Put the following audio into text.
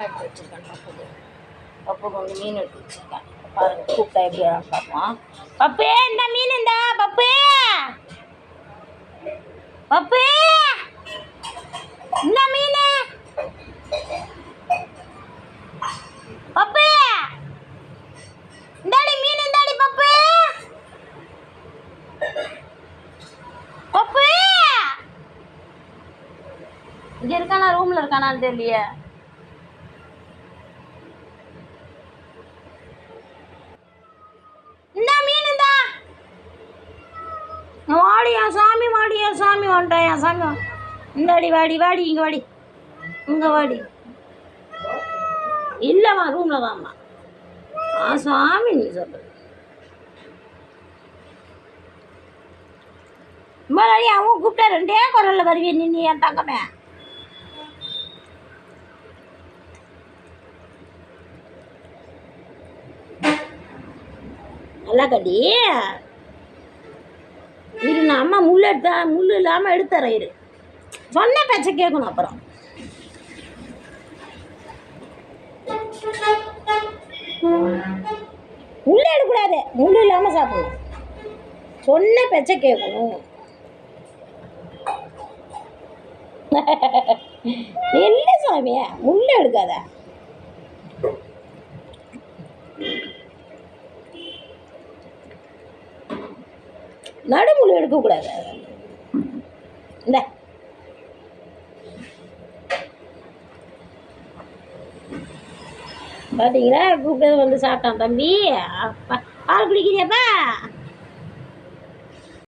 எடுத்து வச்சுருக்கேன் பப்புக்கு வந்து மீன் எடுத்து வச்சுருக்கேன். பாருங்க கூப்பிட்டா எப்படி பார்ப்போம். பப்பு இந்த மீன் இந்தா பப்பு பப்பு இந்த மீன் பப்பு இந்தாடி மீன் இந்தாடி பப்பு பப்பு இங்க இருக்கானா ரூம்ல இருக்கானான்னு தெரியலையே. இந்த மீன் இந்தா வாடியா சாமி வாடியா சாமி வந்துட்டேன் என் சாமி இந்தாடி வாடி வாடி இங்கே வாடி இங்கே வாடி இல்லைம்மா ரூமில் தான்மா சாமி நீ சொல்ற மாதிரி அவன் கூப்பிட்டா ரெண்டே குரலில் வருவேன் நீ என் தங்கமே. நல்லா கடி இரு நான் அம்மா முள் எடுத்தா முள் இல்லாமல் எடுத்துறேன் இரு சொன்ன பேச்சை கேட்கணும். அப்புறம் முள் எடுக்கக்கூடாது முள் இல்லாமல் சாப்பிடணும். சொன்ன பேச்சை கேட்கணும். நெல்ல சாமியா முள்ள எடுக்காத. நடுமுள் எடுக்கக்கூடாது. இந்த பார்த்தீங்களா கூப்பிட்டது வந்து சாப்பிட்டான் தம்பி. பால் குடிக்கிறியாப்பா?